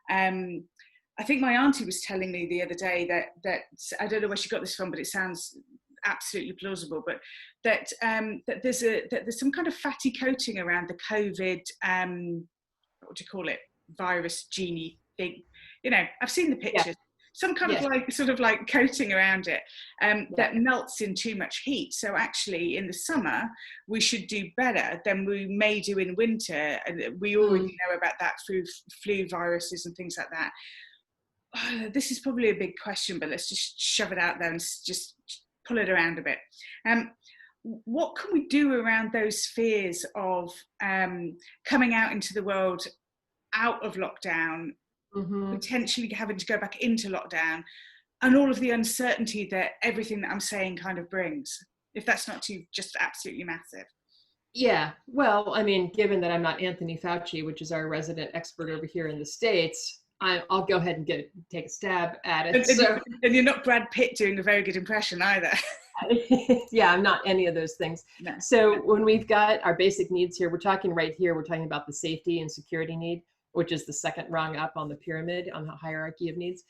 I think my auntie was telling me the other day that I don't know where she got this from, but it sounds absolutely plausible. But that there's some kind of fatty coating around the COVID, what do you call it, virus genie thing. I've seen the Yeah. pictures. Some kind Yes. of like sort of like coating around it Yeah. that melts in too much heat. So actually, in the summer, we should do better than we may do in winter. And we already know about that through flu viruses and things like that. This is probably a big question, but let's just shove it out there and just pull it around a bit. What can we do around those fears of coming out into the world out of lockdown, potentially having to go back into lockdown, and all of the uncertainty that everything that I'm saying kind of brings, if that's not too just absolutely massive? Yeah. Well, I mean, given that I'm not Anthony Fauci, which is our resident expert over here in the States, I'll go ahead and take a stab at it. And you're not Brad Pitt doing a very good impression either. Yeah, I'm not any of those things. No. So when we've got our basic needs here, we're talking about the safety and security need, which is the second rung up on the pyramid on the hierarchy of needs.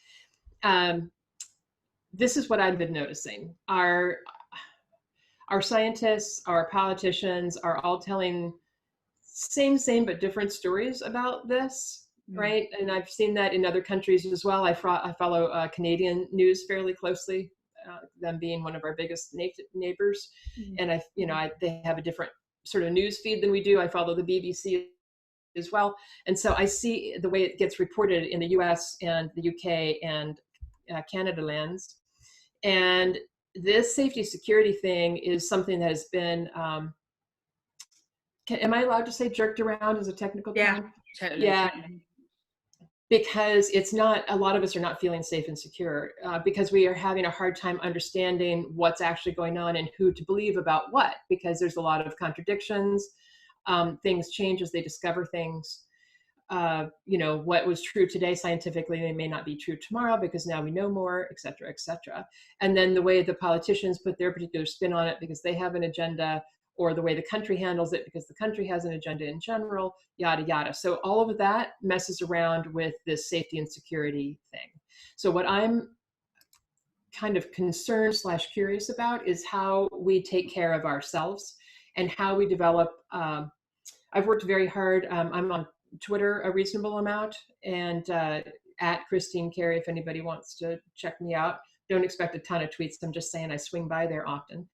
This is what I've been noticing. Our scientists, our politicians are all telling same but different stories about this, right? And I've seen that in other countries as well. I follow Canadian news fairly closely, them being one of our biggest neighbors, and they have a different sort of news feed than we do. I follow the BBC as well, and so I see the way it gets reported in the US and the UK and Canada lands. And this safety security thing is something that has been, am I allowed to say jerked around as a technical term? Totally. Yeah, because it's not, a lot of us are not feeling safe and secure because we are having a hard time understanding what's actually going on and who to believe about what, because there's a lot of contradictions. Things change as they discover things. What was true today scientifically, they may not be true tomorrow because now we know more, et cetera, et cetera. And then the way the politicians put their particular spin on it because they have an agenda, or the way the country handles it because the country has an agenda in general, yada, yada. So all of that messes around with this safety and security thing. So what I'm kind of concerned / curious about is how we take care of ourselves and how we develop. I've worked very hard. I'm on Twitter a reasonable amount, and at Christine Carey, if anybody wants to check me out. Don't expect a ton of tweets. I'm just saying I swing by there often.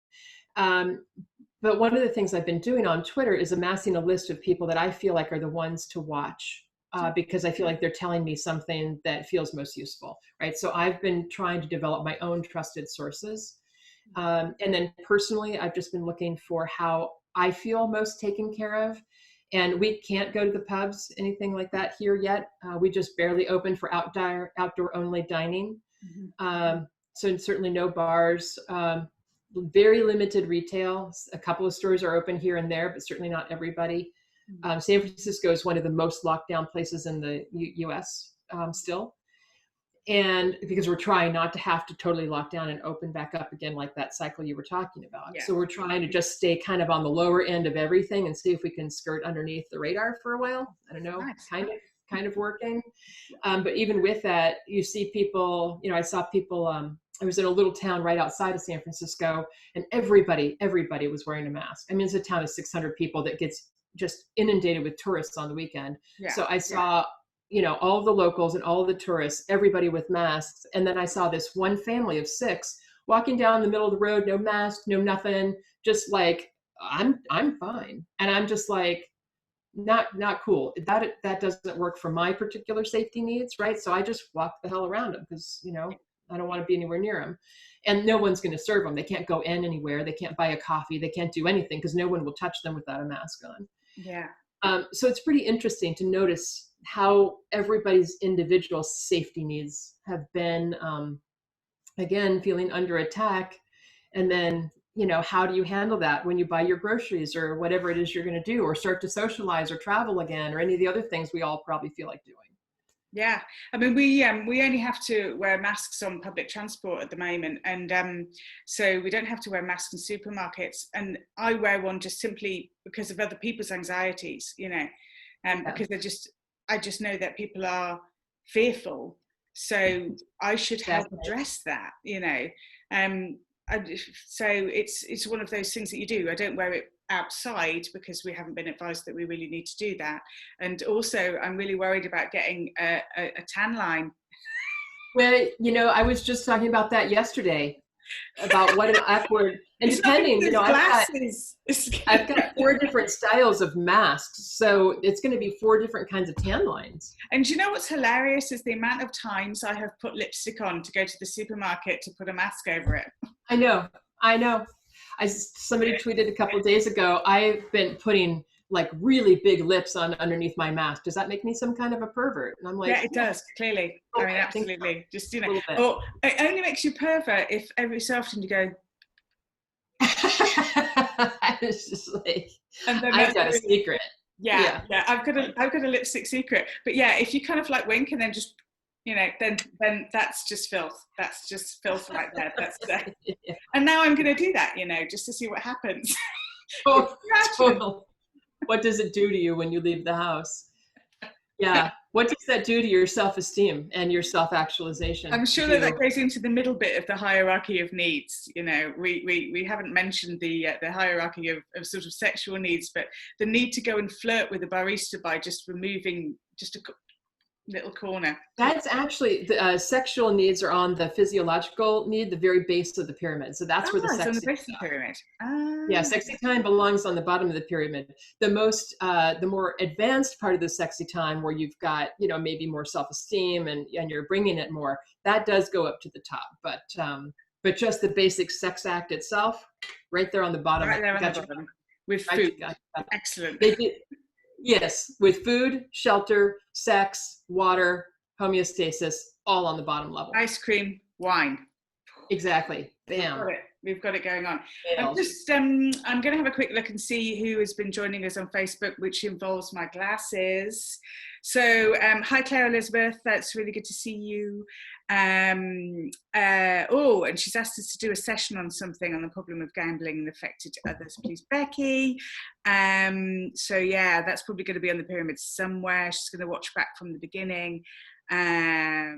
But one of the things I've been doing on Twitter is amassing a list of people that I feel like are the ones to watch because I feel like they're telling me something that feels most useful, right? So I've been trying to develop my own trusted sources. And then personally, I've just been looking for how I feel most taken care of. And we can't go to the pubs, anything like that here yet. We just barely opened for outdoor only dining. So certainly no bars, very limited retail. A couple of stores are open here and there, but certainly not everybody. San Francisco is one of the most locked down places in the US still. And because we're trying not to have to totally lock down and open back up again, like that cycle you were talking about. Yeah. So we're trying to just stay kind of on the lower end of everything and see if we can skirt underneath the radar for a while. I don't know, nice. kind of working. But even with that, you see people, I saw people, I was in a little town right outside of San Francisco, and everybody was wearing a mask. I mean, it's a town of 600 people that gets just inundated with tourists on the weekend. Yeah. So I saw, all of the locals and all of the tourists, everybody with masks. And then I saw this one family of 6 walking down the middle of the road, no mask, no nothing, just like, I'm fine. And I'm just like, not cool. That doesn't work for my particular safety needs, right? So I just walk the hell around them because, I don't want to be anywhere near them. and no one's going to serve them. They can't go in anywhere. They can't buy a coffee. They can't do anything because no one will touch them without a mask on. Yeah. So it's pretty interesting to notice how everybody's individual safety needs have been, again, feeling under attack. And then, how do you handle that when you buy your groceries or whatever it is you're going to do, or start to socialize or travel again, or any of the other things we all probably feel like doing? Yeah, I mean, we only have to wear masks on public transport at the moment, and so we don't have to wear masks in supermarkets. And I wear one just simply because of other people's anxieties, because I just know that people are fearful, so I should help address that, so it's one of those things that you do. I don't wear it outside because we haven't been advised that we really need to do that, and also I'm really worried about getting a tan line. Well, I was just talking about that yesterday, about what an awkward, and it's depending, I've got 4 different styles of masks, so it's going to be 4 different kinds of tan lines. And you know what's hilarious is the amount of times I have put lipstick on to go to the supermarket to put a mask over it. I know. Somebody tweeted a couple of days ago, I've been putting like really big lips on underneath my mask. Does that make me some kind of a pervert? And I'm like, yeah, it does, clearly. I mean, absolutely. Just, or it only makes you pervert if every so often you go. It's just like, and then I've got a secret. Yeah. I've got a lipstick secret. But yeah, if you kind of like wink and then just, then that's just filth. That's just filth right there. That's And now I'm going to do that, just to see what happens. Total. What does it do to you when you leave the house? Yeah. What does that do to your self-esteem and your self-actualization? I'm sure that goes into the middle bit of the hierarchy of needs. We haven't mentioned the hierarchy of sort of sexual needs, but the need to go and flirt with a barista by just removing just a little corner. That's actually, the sexual needs are on the physiological need, the very base of the pyramid. So that's where the sexy on the base of the pyramid. Yeah, sexy time belongs on the bottom of the pyramid. The more advanced part of the sexy time, where you've got, maybe more self-esteem and you're bringing it more, that does go up to the top. But just the basic sex act itself, right there on the bottom. Right there on the bottom. With food. Excellent. Yes, with food, shelter, sex, water, homeostasis, all on the bottom level. Ice cream, wine. Exactly. Bam. We've got it going on. I'm going to have a quick look and see who has been joining us on Facebook, which involves my glasses. So, hi, Claire Elizabeth. That's really good to see you. And she's asked us to do a session on something on the problem of gambling and affected others. Please, Becky. So yeah, that's probably going to be on the pyramid somewhere. She's going to watch back from the beginning. I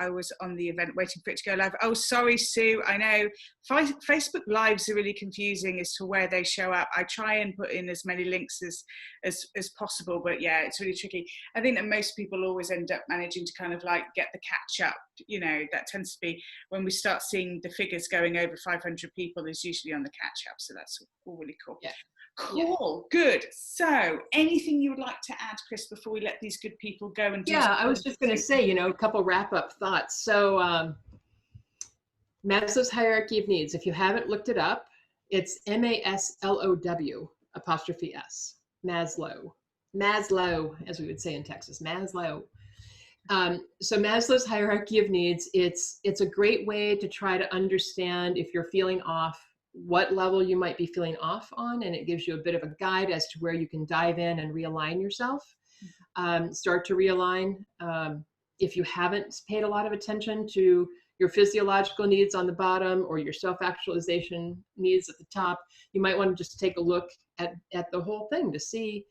was on the event waiting for it to go live. Oh, sorry, Sue. I know Facebook lives are really confusing as to where they show up. I try and put in as many links as possible, but yeah, it's really tricky. I think that most people always end up managing to kind of like get the catch up. That tends to be when we start seeing the figures going over 500 people is usually on the catch up. So that's all really cool. Yeah. Cool. Yeah. Good. So anything you would like to add, Kris, before we let these good people go and do I was just going to say, a couple wrap up thoughts. So Maslow's hierarchy of needs, if you haven't looked it up, it's MASLOW apostrophe S. Maslow, as we would say in Texas, Maslow. So Maslow's hierarchy of needs, it's a great way to try to understand if you're feeling off, what level you might be feeling off on, and it gives you a bit of a guide as to where you can dive in and realign yourself. Start to realign. If you haven't paid a lot of attention to your physiological needs on the bottom or your self-actualization needs at the top, you might want to just take a look at the whole thing to see.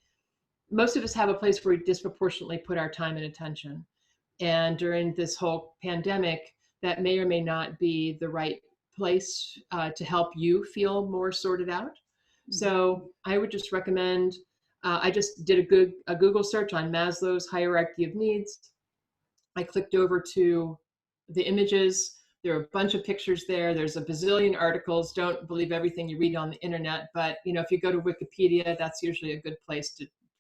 Most of us have a place where we disproportionately put our time and attention. And during this whole pandemic, that may or may not be the right place to help you feel more sorted out. So I would just recommend, I just did a Google search on Maslow's hierarchy of needs. I clicked over to the images. There are a bunch of pictures there. There's a bazillion articles. Don't believe everything you read on the internet, but if you go to Wikipedia, that's usually a good place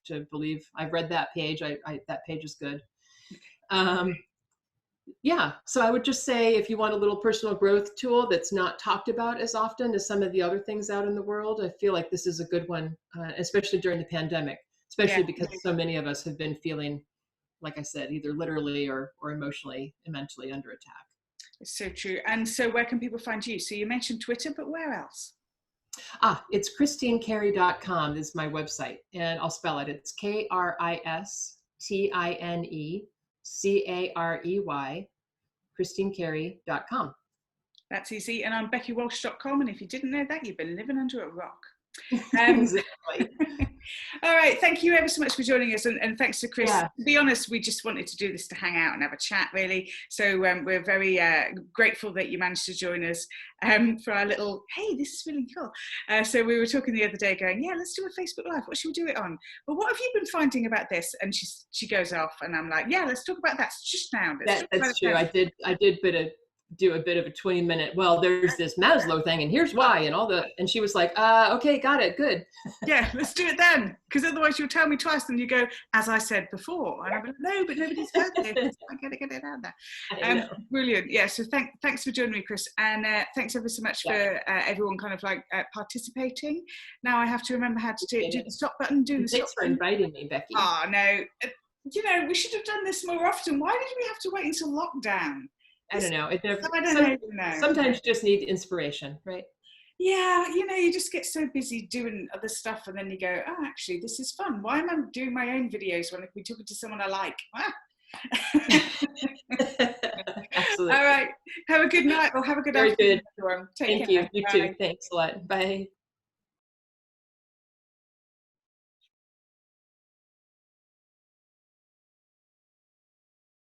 to believe. I've read that page. That page is good. Yeah. So I would just say, if you want a little personal growth tool that's not talked about as often as some of the other things out in the world, I feel like this is a good one, especially during the pandemic, Yeah, especially because so many of us have been feeling, like I said, either literally or emotionally and mentally under attack. it's so true. And so where can people find you? So you mentioned Twitter, but where else? It's KristineCarey.com is my website, and I'll spell it. It's KristineCarey, KristineCarey.com. That's easy. And I'm BeckyWalsh.com. And if you didn't know that, you've been living under a rock. Exactly. All right. Thank you ever so much for joining us. And thanks to Kris. Yeah. To be honest, we just wanted to do this to hang out and have a chat, really. So we're very grateful that you managed to join us for our little, hey, this is really cool. So we were talking the other day going, yeah, let's do a Facebook Live. What should we do it on? Well, what have you been finding about this? And she goes off and I'm like, yeah, let's talk about that just now. That's true. I did do a bit of a 20-minute, well, there's this Maslow thing and here's why and she was like, okay, got it, good. Yeah, let's do it then, because otherwise you'll tell me twice and you go, as I said before, and I'm like, no, but nobody's heard it. I gotta get it out there. Brilliant. Yeah, so thanks for joining me, Kris, and thanks ever so much for everyone kind of like participating. Now I have to remember how to do the stop button. Thanks for inviting me, Becky. Oh no, we should have done this more often. Why did we have to wait until lockdown? I don't know. I don't know. Sometimes you just need inspiration, right? Yeah, you just get so busy doing other stuff and then you go, oh, actually, this is fun. Why am I doing my own videos when I could be talking to someone I like? Absolutely. All right. Have a good night or have a good Very afternoon. Good. Take Thank care. you. You Bye. too. Thanks a lot. Bye.